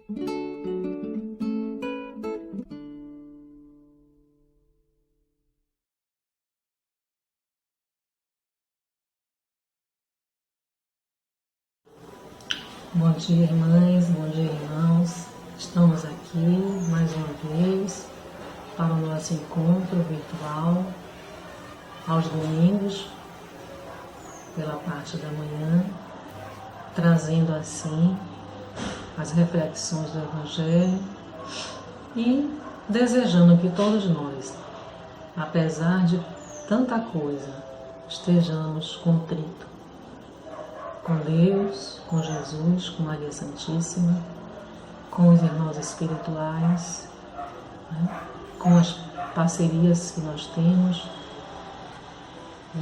Bom dia, irmãs, bom dia, irmãos. Estamos aqui mais uma vez para o nosso encontro virtual aos domingos, pela parte da manhã, trazendo assim as reflexões do Evangelho e desejando que todos nós, apesar de tanta coisa, estejamos contritos com Deus, com Jesus, com Maria Santíssima, com os irmãos espirituais, né? Com as parcerias que nós temos,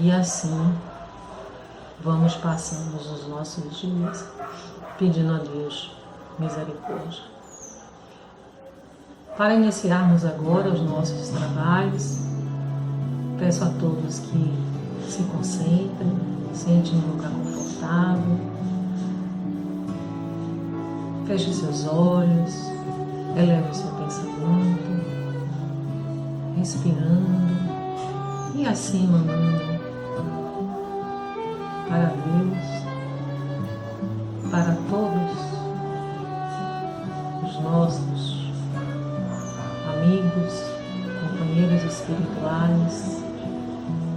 e assim vamos passando os nossos dias pedindo a Deus misericórdia. Para iniciarmos agora os nossos trabalhos, peço a todos que se concentrem, sentem um lugar confortável, feche seus olhos, eleve o seu pensamento, respirando e assim mandando para Deus, para todos os nossos amigos, companheiros espirituais,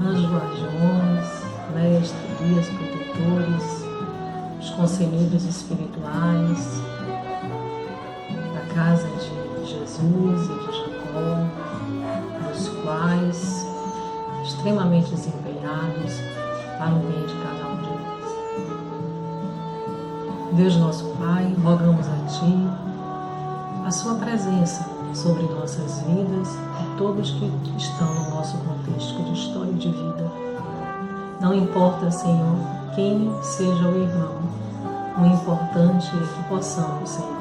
anjos guardiões, mestres, guias, protetores, os conselheiros espirituais da casa de Jesus e de Jacó, dos quais extremamente desempenhados para o bem de cada um de nós. Deus nosso Pai, rogamos a Ti a Sua presença sobre nossas vidas e todos que estão no nosso contexto de história de vida. Não importa, Senhor, quem seja o irmão, o importante é que possamos, Senhor,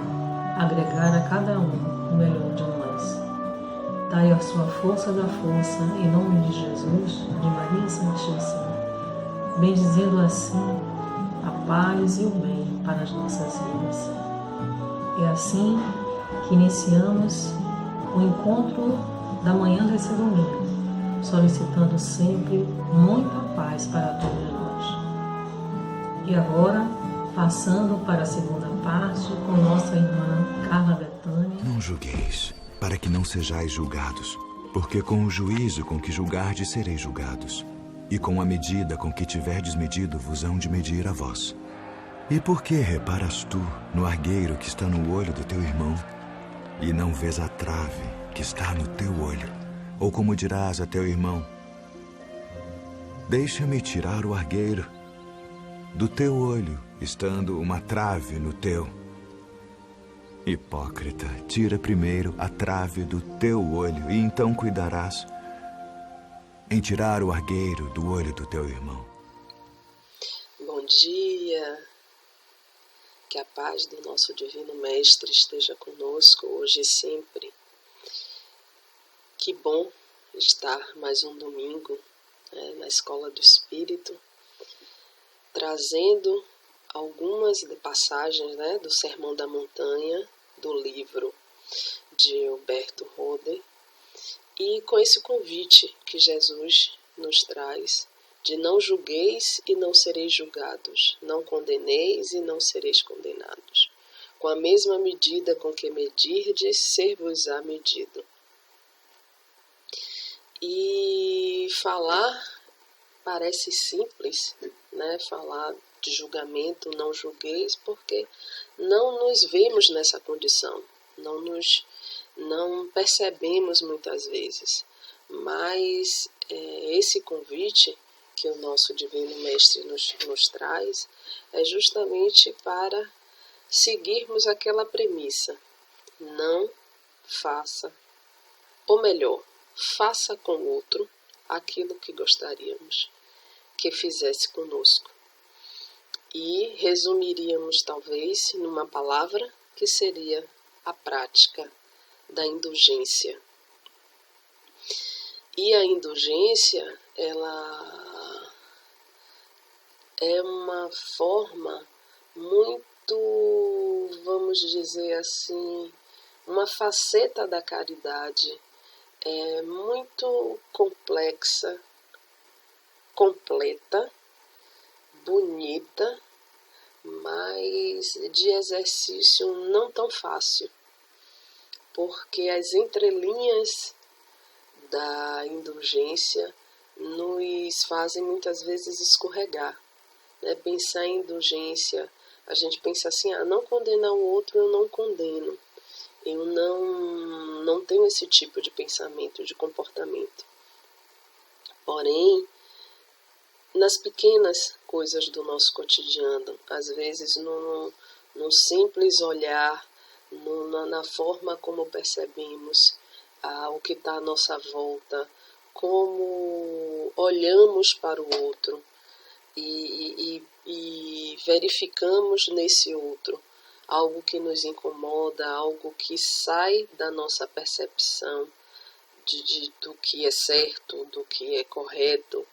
agregar a cada um o melhor de nós. Dai a sua força da força, em nome de Jesus, de Maria Santíssima, bendizendo assim a paz e o bem para as nossas vidas. É assim que iniciamos o encontro da manhã desse domingo, solicitando sempre muita paz para todos nós. E agora, passando para a segunda parte com nossa irmã Carla Betânia. Não julgueis, para que não sejais julgados, porque com o juízo com que julgardes sereis julgados, e com a medida com que tiverdes medido vos hão de medir a vós. E por que reparas tu no argueiro que está no olho do teu irmão, e não vês a trave que está no teu olho? Ou como dirás a teu irmão: deixa-me tirar o argueiro do teu olho, estando uma trave no teu? Hipócrita, tira primeiro a trave do teu olho, e então cuidarás em tirar o argueiro do olho do teu irmão. Bom dia, que a paz do nosso Divino Mestre esteja conosco hoje e sempre. Que bom estar mais um domingo na Escola do Espírito, trazendo algumas passagens do Sermão da Montanha, do livro de Humberto Roden, e com esse convite que Jesus nos traz de não julgueis e não sereis julgados, não condeneis e não sereis condenados. Com a mesma medida com que medirdes, ser-vos-á medido. E falar parece simples, falar de julgamento, não julgueis, porque não nos vemos nessa condição, não percebemos muitas vezes, mas esse convite que o nosso Divino Mestre nos traz é justamente para seguirmos aquela premissa: não faça, ou melhor, faça com o outro aquilo que gostaríamos que fizesse conosco. E resumiríamos talvez numa palavra que seria a prática da indulgência. E a indulgência, ela é uma forma muito muito, vamos dizer assim, uma faceta da caridade muito complexa, completa, bonita, mas de exercício não tão fácil, porque as entrelinhas da indulgência nos fazem muitas vezes escorregar. Né? Pensar em indulgência, a gente pensa assim, não condenar o outro, eu não condeno. Eu não tenho esse tipo de pensamento, de comportamento. Porém, nas pequenas coisas do nosso cotidiano, às vezes num simples olhar, na forma como percebemos o que está à nossa volta, como olhamos para o outro e verificamos nesse outro algo que nos incomoda, algo que sai da nossa percepção do que é certo, do que é correto.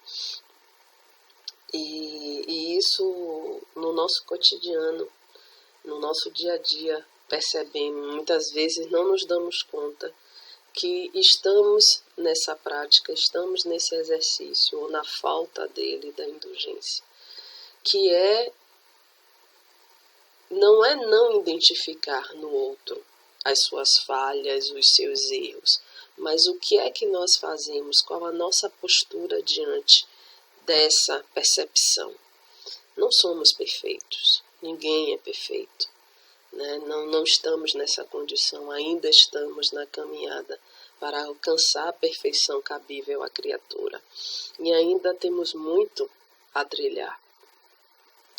E isso no nosso cotidiano, no nosso dia a dia, percebemos. Muitas vezes não nos damos conta que estamos nessa prática, estamos nesse exercício, ou na falta dele, da indulgência, que não é não identificar no outro as suas falhas, os seus erros, mas o que é que nós fazemos, qual a nossa postura diante dessa percepção. Não somos perfeitos, ninguém é perfeito, né? Não estamos nessa condição, ainda estamos na caminhada para alcançar a perfeição cabível à criatura. E ainda temos muito a trilhar.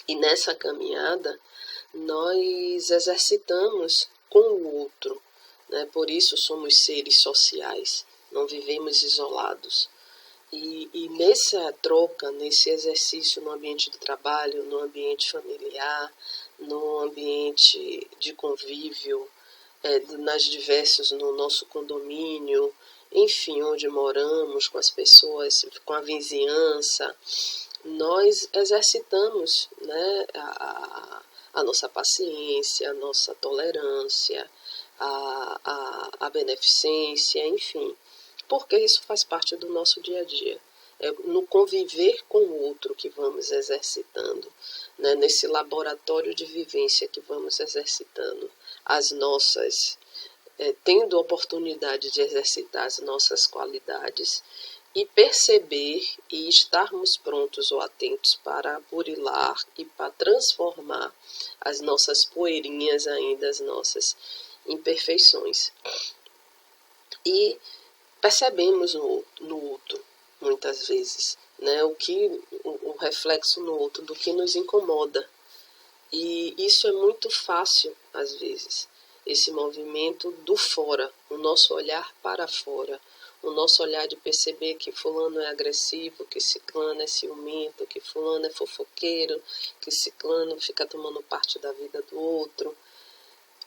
E nessa caminhada, nós exercitamos com o outro, né? Por isso somos seres sociais, não vivemos isolados. E nessa troca, nesse exercício no ambiente do trabalho, no ambiente familiar, no ambiente de convívio, no nosso condomínio, enfim, onde moramos, com as pessoas, com a vizinhança, nós exercitamos, né, a nossa paciência, a nossa tolerância, a beneficência, enfim, porque isso faz parte do nosso dia a dia. É no conviver com o outro que vamos exercitando, né, nesse laboratório de vivência que vamos exercitando as nossas, tendo a oportunidade de exercitar as nossas qualidades e perceber e estarmos prontos ou atentos para burilar e para transformar as nossas poeirinhas ainda, as nossas imperfeições. E percebemos no outro, muitas vezes, né, o reflexo no outro do que nos incomoda. E isso é muito fácil, às vezes, esse movimento do fora, o nosso olhar para fora, o nosso olhar de perceber que fulano é agressivo, que ciclano é ciumento, que fulano é fofoqueiro, que ciclano fica tomando parte da vida do outro,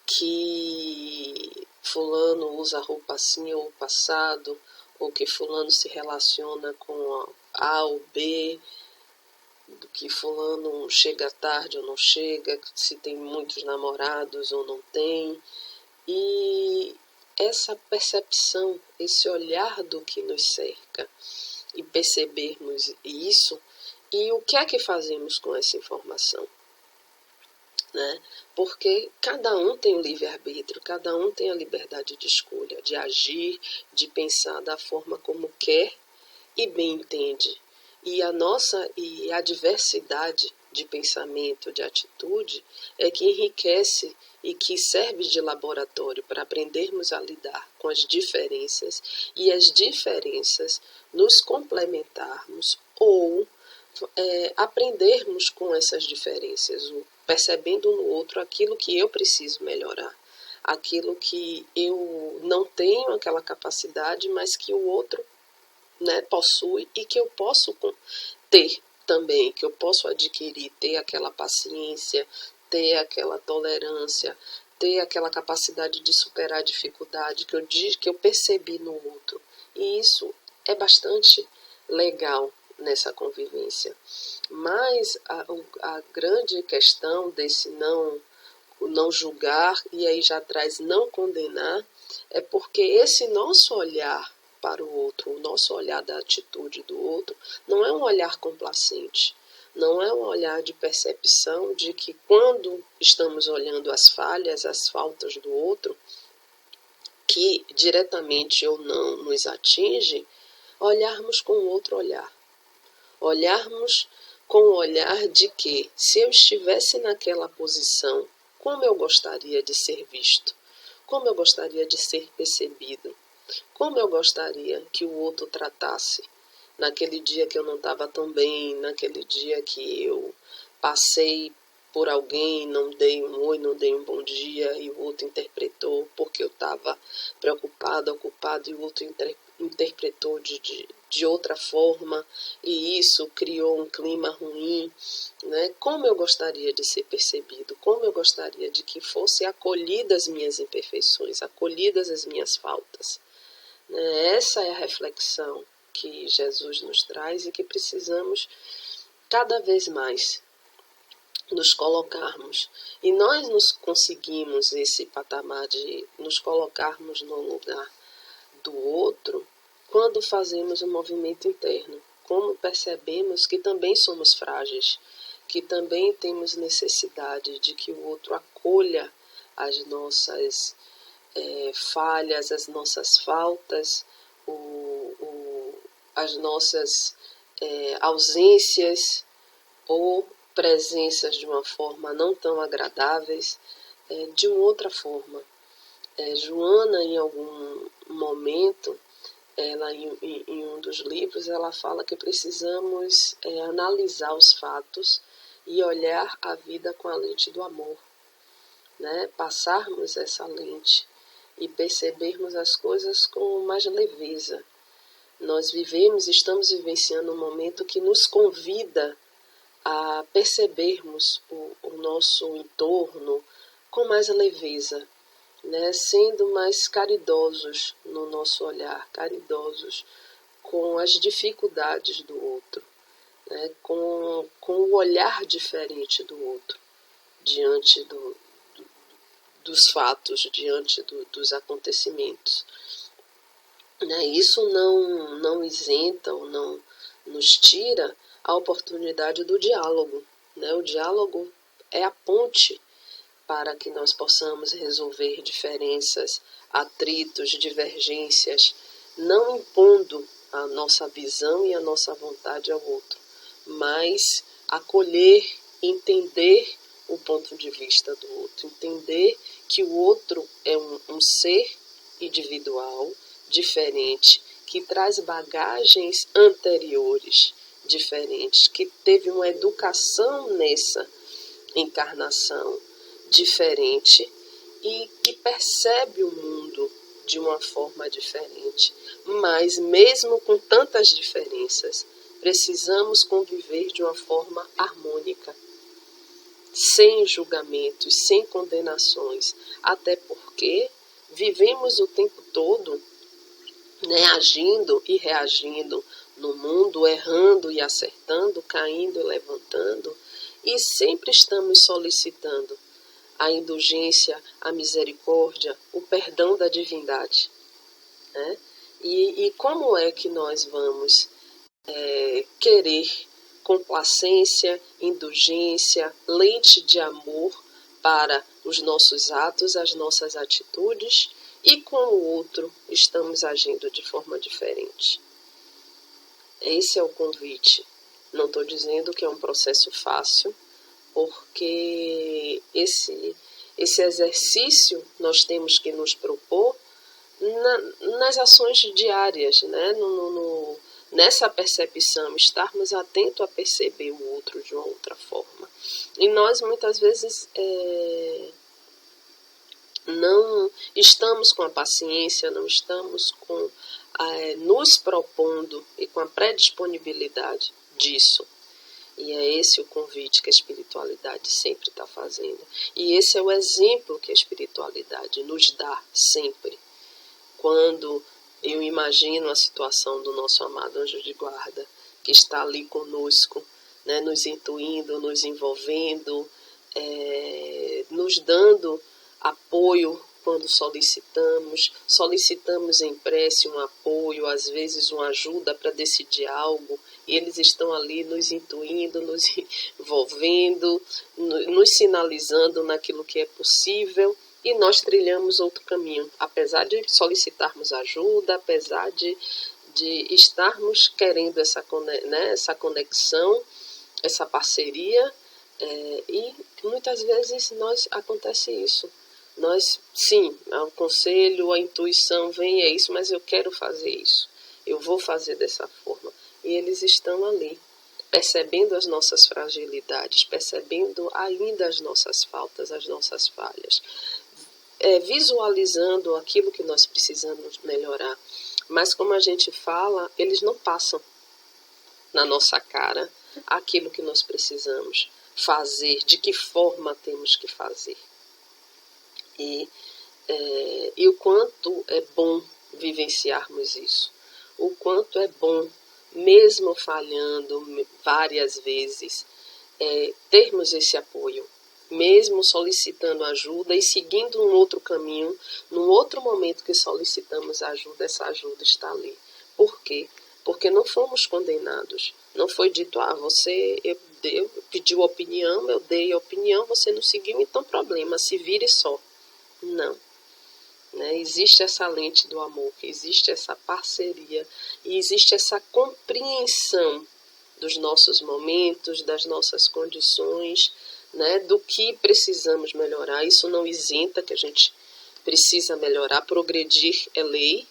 que fulano usa roupa assim ou passado, ou que fulano se relaciona com A ou B, do que fulano chega tarde ou não chega, se tem muitos namorados ou não tem. E essa percepção, esse olhar do que nos cerca e percebermos isso, e o que é que fazemos com essa informação? Né? Porque cada um tem o livre-arbítrio, cada um tem a liberdade de escolha, de agir, de pensar da forma como quer e bem entende. E a diversidade de pensamento, de atitude, é que enriquece e que serve de laboratório para aprendermos a lidar com as diferenças e as diferenças nos complementarmos ou aprendermos com essas diferenças, percebendo no outro aquilo que eu preciso melhorar, aquilo que eu não tenho aquela capacidade, mas que o outro, né, possui e que eu posso ter também, que eu posso adquirir, ter aquela paciência, ter aquela tolerância, ter aquela capacidade de superar a dificuldade que eu percebi no outro. E isso é bastante legal nessa convivência. Mas a grande questão desse não o não julgar, e aí já traz não condenar, é porque esse nosso olhar para o outro, o nosso olhar da atitude do outro, não é um olhar complacente, não é um olhar de percepção de que quando estamos olhando as falhas, as faltas do outro, que diretamente ou não nos atinge, olharmos com outro olhar. Olharmos com o olhar de que, se eu estivesse naquela posição, como eu gostaria de ser visto, como eu gostaria de ser percebido, como eu gostaria que o outro tratasse naquele dia que eu não estava tão bem, naquele dia que eu passei por alguém, não dei um oi, não dei um bom dia, e o outro interpretou porque eu estava preocupado, ocupado, e o outro interpretou de outra forma, e isso criou um clima ruim, né? Como eu gostaria de ser percebido, como eu gostaria de que fosse acolhidas as minhas imperfeições, acolhidas as minhas faltas. Essa é a reflexão que Jesus nos traz e que precisamos cada vez mais nos colocarmos. E nós nos conseguimos esse patamar de nos colocarmos no lugar do outro quando fazemos um movimento interno, como percebemos que também somos frágeis, que também temos necessidade de que o outro acolha as nossas falhas, as nossas faltas, as nossas ausências ou presenças de uma forma não tão agradáveis, de uma outra forma. Joana, em algum momento, ela em um dos livros, ela fala que precisamos analisar os fatos e olhar a vida com a lente do amor, né? Passarmos essa lente e percebermos as coisas com mais leveza. Nós estamos vivenciando um momento que nos convida a percebermos o nosso entorno com mais leveza, né? Sendo mais caridosos no nosso olhar, caridosos com as dificuldades do outro, né? Com o olhar diferente do outro, diante dos fatos, diante dos acontecimentos. Né? Isso não isenta ou não nos tira a oportunidade do diálogo. Né? O diálogo é a ponte para que nós possamos resolver diferenças, atritos, divergências, não impondo a nossa visão e a nossa vontade ao outro, mas acolher, entender o ponto de vista do outro, entender que o outro é um ser individual, diferente, que traz bagagens anteriores diferentes, que teve uma educação nessa encarnação diferente e que percebe o mundo de uma forma diferente. Mas mesmo com tantas diferenças, precisamos conviver de uma forma harmônica, sem julgamentos, sem condenações, até porque vivemos o tempo todo, né, agindo e reagindo no mundo, errando e acertando, caindo e levantando, e sempre estamos solicitando a indulgência, a misericórdia, o perdão da divindade. Né? E como é que nós vamos querer complacência, indulgência, lente de amor para os nossos atos, as nossas atitudes, e com o outro estamos agindo de forma diferente? Esse é o convite. Não estou dizendo que é um processo fácil, porque esse exercício nós temos que nos propor nas ações diárias, né? Nessa percepção, estarmos atentos a perceber o outro de uma outra forma. E nós muitas vezes não estamos com a paciência, não estamos nos propondo e com a predisponibilidade disso. E é esse o convite que a espiritualidade sempre está fazendo. E esse é o exemplo que a espiritualidade nos dá sempre. Quando eu imagino a situação do nosso amado anjo de guarda, que está ali conosco, né, nos intuindo, nos envolvendo, nos dando apoio quando solicitamos em prece um apoio, às vezes uma ajuda para decidir algo, e eles estão ali nos intuindo, nos envolvendo, nos sinalizando naquilo que é possível, e nós trilhamos outro caminho, apesar de solicitarmos ajuda, apesar de estarmos querendo essa conexão, essa parceria, e muitas vezes acontece isso. Nós, sim, o conselho, a intuição vem, é isso, mas eu quero fazer isso, eu vou fazer dessa forma. E eles estão ali, percebendo as nossas fragilidades, percebendo ainda as nossas faltas, as nossas falhas, visualizando aquilo que nós precisamos melhorar. Mas como a gente fala, eles não passam na nossa cara aquilo que nós precisamos fazer, de que forma temos que fazer. E o quanto é bom vivenciarmos isso. O quanto é bom, mesmo falhando várias vezes, termos esse apoio. Mesmo solicitando ajuda e seguindo um outro caminho, num outro momento que solicitamos ajuda, essa ajuda está ali. Por quê? Porque não fomos condenados. Não foi dito, você pediu opinião, eu dei opinião, você não seguiu, então problema, se vire só. Não. Existe essa lente do amor, existe essa parceria e existe essa compreensão dos nossos momentos, das nossas condições, do que precisamos melhorar. Isso não isenta que a gente precisa melhorar, progredir é lei,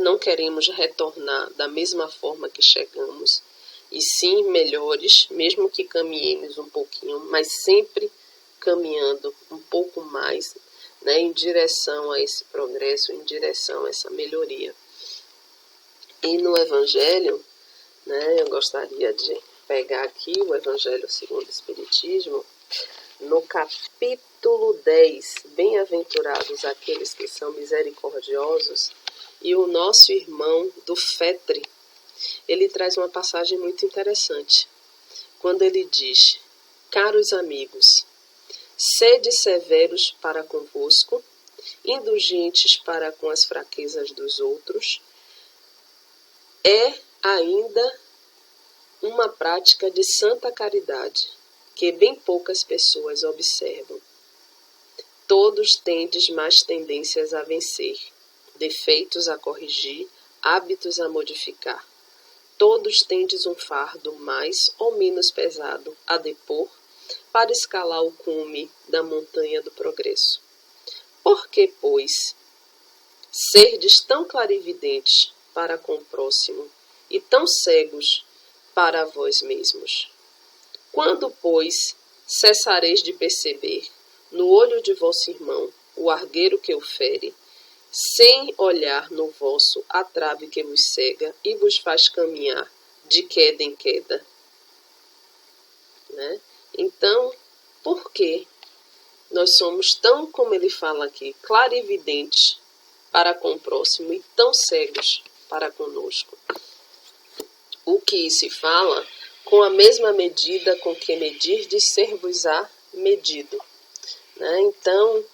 não queremos retornar da mesma forma que chegamos, e sim melhores, mesmo que caminhemos um pouquinho, mas sempre caminhando um pouco mais, em direção a esse progresso, em direção a essa melhoria. E no Evangelho, eu gostaria de pegar aqui o Evangelho segundo o Espiritismo, no capítulo 10, bem-aventurados aqueles que são misericordiosos, e o nosso irmão do Fetre, ele traz uma passagem muito interessante, quando ele diz: caros amigos, sede severos para convosco, indulgentes para com as fraquezas dos outros, é ainda uma prática de santa caridade, que bem poucas pessoas observam. Todos tendes mais tendências a vencer, defeitos a corrigir, hábitos a modificar. Todos tendes um fardo mais ou menos pesado a depor, para escalar o cume da montanha do progresso. Por que, pois, serdes tão clarividentes para com o próximo e tão cegos para vós mesmos? Quando, pois, cessareis de perceber no olho de vosso irmão o argueiro que o fere, sem olhar no vosso a trave que vos cega e vos faz caminhar de queda em queda? Então, por que nós somos tão, como ele fala aqui, clarividentes para com o próximo e tão cegos para conosco? O que se fala, com a mesma medida com que medirdes, ser-vos-á medido. Então,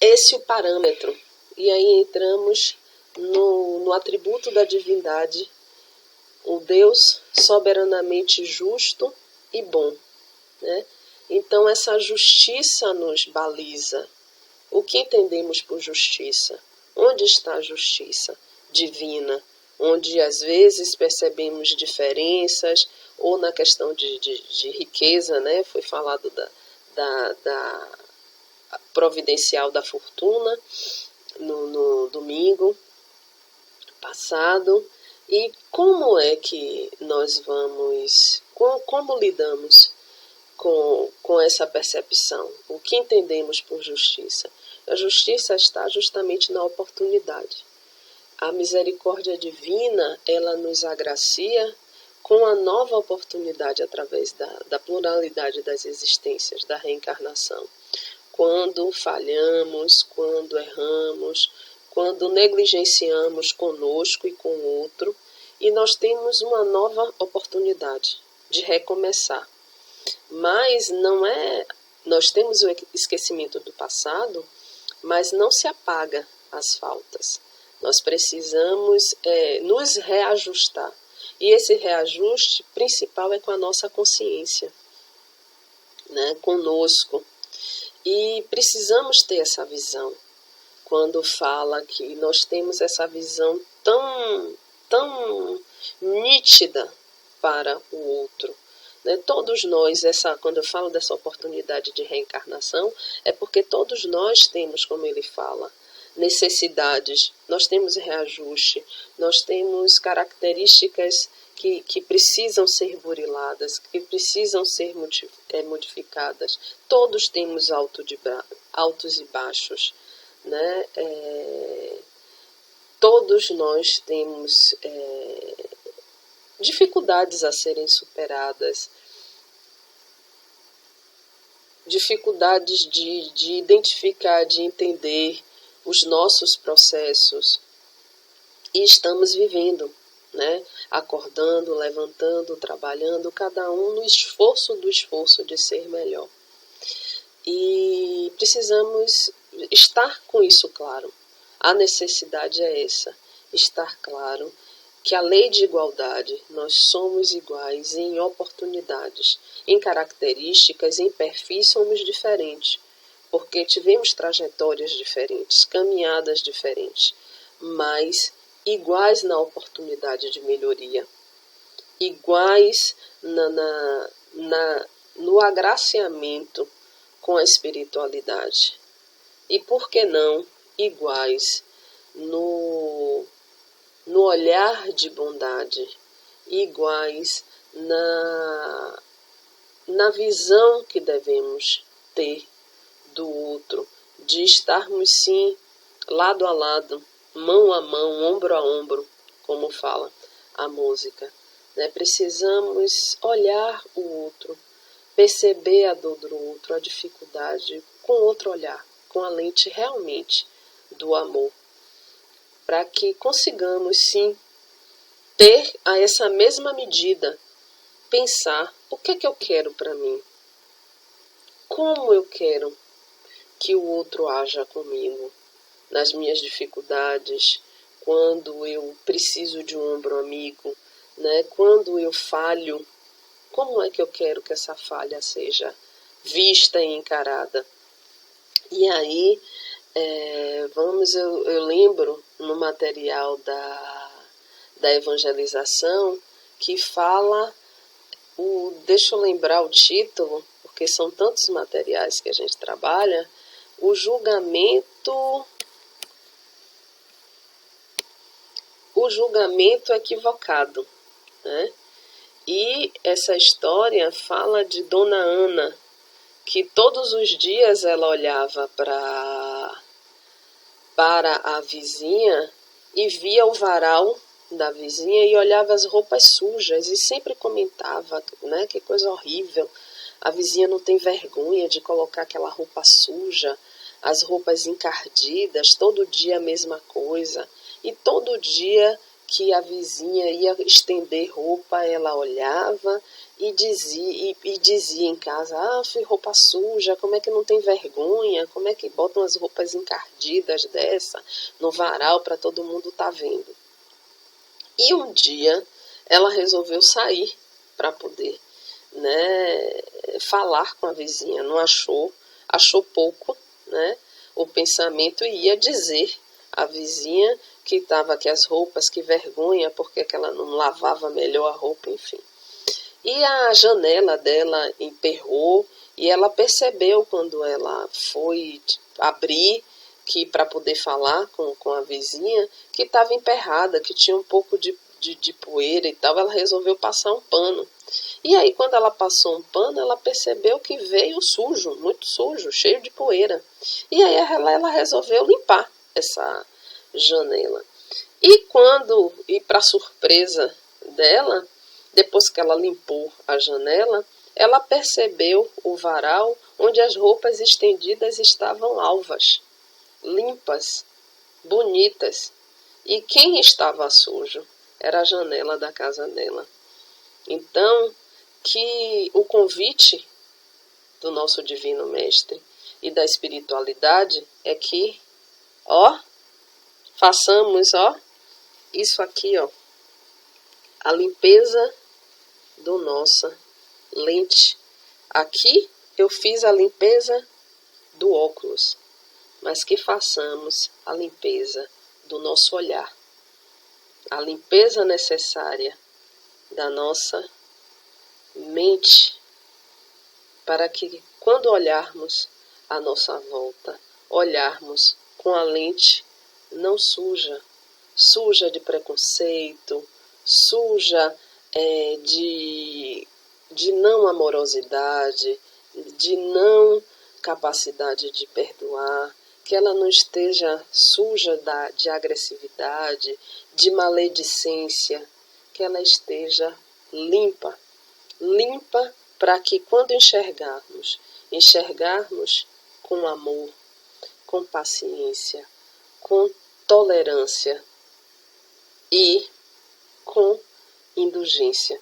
esse é o parâmetro. E aí entramos no atributo da divindade, o Deus soberanamente justo e bom. Então, essa justiça nos baliza. O que entendemos por justiça? Onde está a justiça divina? Onde, às vezes, percebemos diferenças, ou na questão de riqueza, foi falado da providencial da fortuna no domingo passado. E como é que nós como lidamos com essa percepção? O que entendemos por justiça? A justiça está justamente na oportunidade. A misericórdia divina, ela nos agracia com a nova oportunidade através da pluralidade das existências, da reencarnação. Quando falhamos, quando erramos, quando negligenciamos conosco e com o outro, e nós temos uma nova oportunidade de recomeçar. Mas não é... Nós temos o esquecimento do passado, mas não se apaga as faltas. Nós precisamos nos reajustar. E esse reajuste principal é com a nossa consciência, né? Conosco. E precisamos ter essa visão. Quando fala que nós temos essa visão tão nítida para o outro, né? Todos nós, quando eu falo dessa oportunidade de reencarnação, é porque todos nós temos, como ele fala, necessidades, nós temos reajuste, nós temos características que precisam ser buriladas, que precisam ser modificadas. Todos temos altos e baixos, né? Todos nós temos dificuldades a serem superadas, dificuldades de identificar, de entender os nossos processos. E estamos vivendo, né? Acordando, levantando, trabalhando, cada um no esforço de ser melhor. E precisamos estar com isso claro. A necessidade é essa, estar claro que a lei de igualdade, nós somos iguais em oportunidades, em características, em perfis somos diferentes, porque tivemos trajetórias diferentes, caminhadas diferentes, mas iguais na oportunidade de melhoria, iguais no agraciamento com a espiritualidade. E por que não iguais no olhar de bondade, iguais na visão que devemos ter do outro, de estarmos sim lado a lado, mão a mão, ombro a ombro, como fala a música, né? Precisamos olhar o outro, perceber a dor do outro, a dificuldade, com outro olhar, com a lente realmente do amor, para que consigamos sim ter a essa mesma medida, pensar o que é que eu quero para mim, como eu quero que o outro haja comigo, nas minhas dificuldades, quando eu preciso de um ombro amigo, né? Quando eu falho, como é que eu quero que essa falha seja vista e encarada? E aí, eu lembro no material da evangelização que fala, deixa eu lembrar o título, porque são tantos materiais que a gente trabalha, o julgamento equivocado, né? E essa história fala de Dona Ana, que todos os dias ela olhava para a vizinha e via o varal da vizinha e olhava as roupas sujas e sempre comentava, né, que coisa horrível, a vizinha não tem vergonha de colocar aquela roupa suja, as roupas encardidas, todo dia a mesma coisa. E todo dia que a vizinha ia estender roupa, ela olhava e dizia em casa, roupa suja, como é que não tem vergonha, como é que botam as roupas encardidas dessa no varal para todo mundo estar vendo. E um dia ela resolveu sair para poder, né, falar com a vizinha, não achou pouco, né, o pensamento, e ia dizer à vizinha que as roupas, que vergonha, porque que ela não lavava melhor a roupa, enfim. E a janela dela emperrou e ela percebeu quando ela foi abrir, que para poder falar com a vizinha, que estava emperrada, que tinha um pouco de poeira e tal. Ela resolveu passar um pano. E aí, quando ela passou um pano, ela percebeu que veio sujo, muito sujo, cheio de poeira. E aí ela resolveu limpar essa janela. E para surpresa dela, depois que ela limpou a janela, ela percebeu o varal onde as roupas estendidas estavam alvas, limpas, bonitas. E quem estava sujo era a janela da casa dela. Então, que o convite do nosso Divino Mestre e da espiritualidade é que, façamos, isso aqui, a limpeza do nossa lente. Aqui eu fiz a limpeza do óculos, mas que façamos a limpeza do nosso olhar, a limpeza necessária da nossa mente, para que quando olharmos à nossa volta, olharmos com a lente não suja de preconceito, suja de não amorosidade, de não capacidade de perdoar, que ela não esteja suja de agressividade, de maledicência, que ela esteja limpa para que quando enxergarmos com amor, com paciência, com tolerância e com indulgência,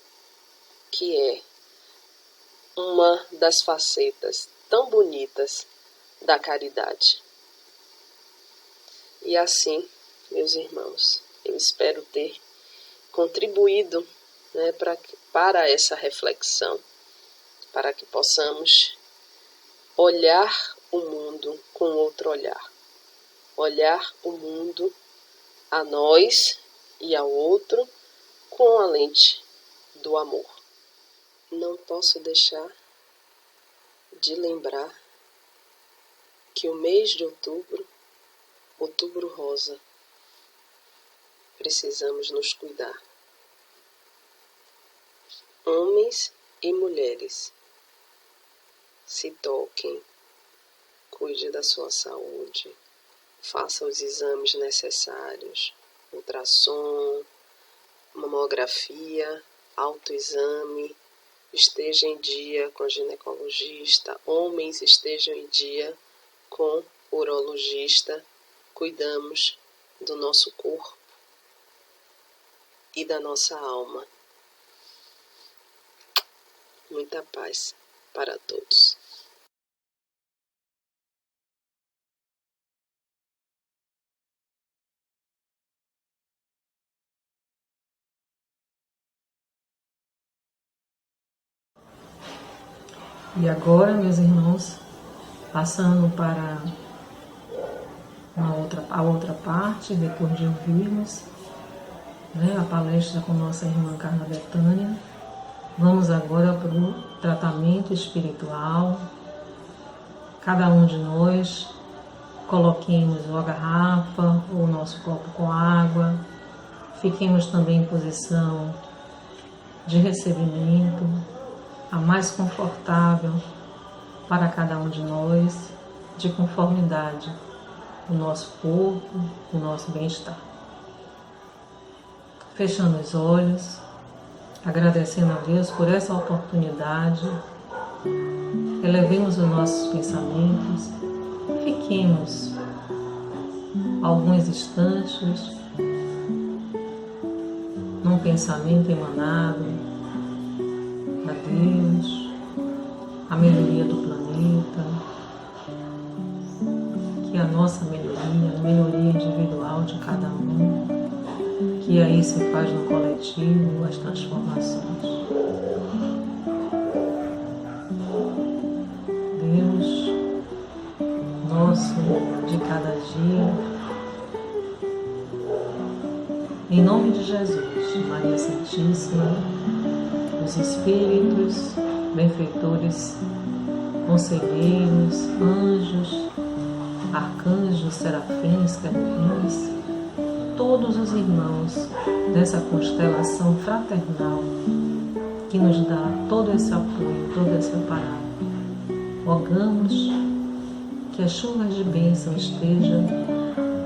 que é uma das facetas tão bonitas da caridade. E assim, meus irmãos, eu espero ter contribuído, para essa reflexão, para que possamos olhar o mundo com outro olhar, olhar o mundo a nós e ao outro com a lente do amor. Não posso deixar de lembrar que o mês de outubro rosa, precisamos nos cuidar. Homens e mulheres, se toquem, cuide da sua saúde, faça os exames necessários, ultrassom, mamografia, autoexame, esteja em dia com ginecologista, homens estejam em dia com urologista, cuidamos do nosso corpo e da nossa alma. Muita paz para todos. E agora, meus irmãos, passando para a outra parte, depois de ouvirmos a palestra com nossa irmã Carla Betânia, vamos agora para o tratamento espiritual. Cada um de nós coloquemos a garrafa ou o nosso copo com água, fiquemos também em posição de recebimento, a mais confortável para cada um de nós, de conformidade do nosso corpo, do nosso bem-estar. Fechando os olhos, agradecendo a Deus por essa oportunidade, elevemos os nossos pensamentos, fiquemos alguns instantes num pensamento emanado a Deus, a melhoria do planeta, que a nossa melhoria, a melhoria individual de cada um, que aí se faz no coletivo as transformações. Deus, nosso de cada dia, em nome de Jesus, Maria Santíssima, os Espíritos, benfeitores, conselheiros, anjos, arcanjos, serafins, querubins, todos os irmãos dessa constelação fraternal que nos dá todo esse apoio, todo esse aparato. Rogamos que as chuvas de bênção estejam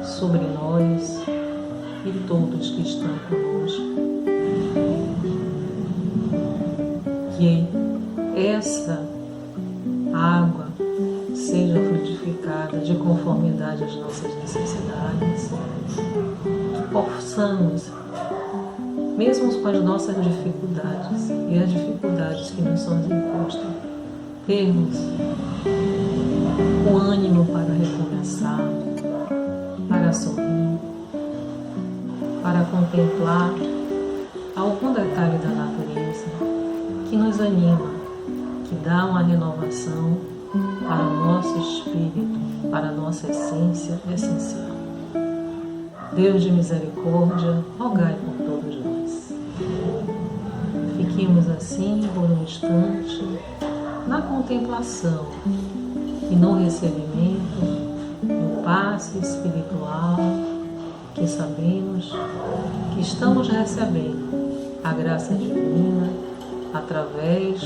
sobre nós e todos que estão conosco. Que essa água seja frutificada de conformidade às nossas necessidades, que possamos mesmo com as nossas dificuldades e as dificuldades que nos são impostas, termos o ânimo para recomeçar, para sorrir, para contemplar algum detalhe da natureza que nos anima, que dá uma renovação para o nosso espírito, para a nossa essência essencial. Deus de misericórdia, rogai por todos nós. Fiquemos assim por um instante na contemplação e no recebimento do passe espiritual que sabemos que estamos recebendo a graça divina através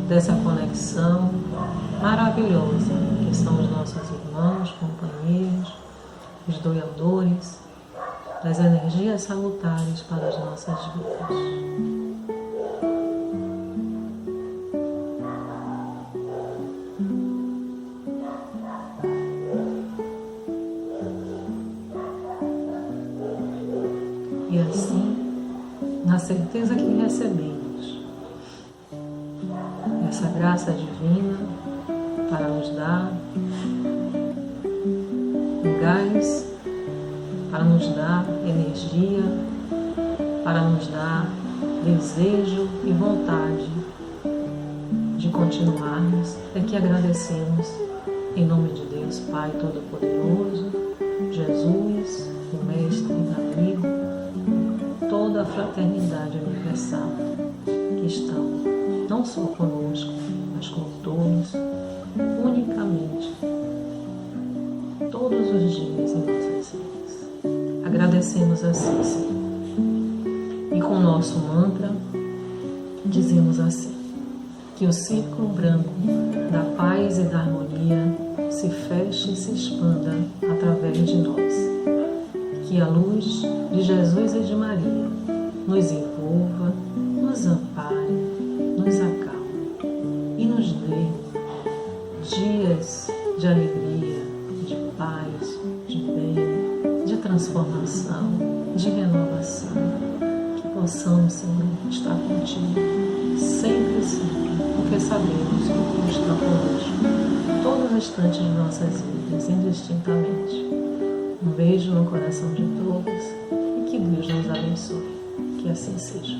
dessa conexão maravilhosa que são os nossos irmãos, companheiros, os doadores das energias salutares para as nossas vidas. E assim, na certeza que recebemos essa graça divina para nos dar um gás, para nos dar energia, para nos dar desejo e vontade de continuarmos, é que agradecemos em nome de Deus Pai Todo-Poderoso, Jesus, o Mestre e amigo, toda a fraternidade universal que estão não só conosco, mas com todos, unicamente, todos os dias em nossas vidas. Agradecemos assim, Senhor. E com o nosso mantra, dizemos assim: que o círculo branco da paz e da harmonia se feche e se expanda através de nós. Que a luz de Jesus e de Maria nos envolva, nos ampare, nos acalme e nos dê dias de alegria, de paz, de bem, de transformação, de renovação. Que possamos, Senhor, estar contigo sempre, sempre, porque sabemos que tu está conosco todos os instantes de nossas vidas, indistintamente. Um beijo no coração de todos e que Deus nos abençoe. Que assim seja.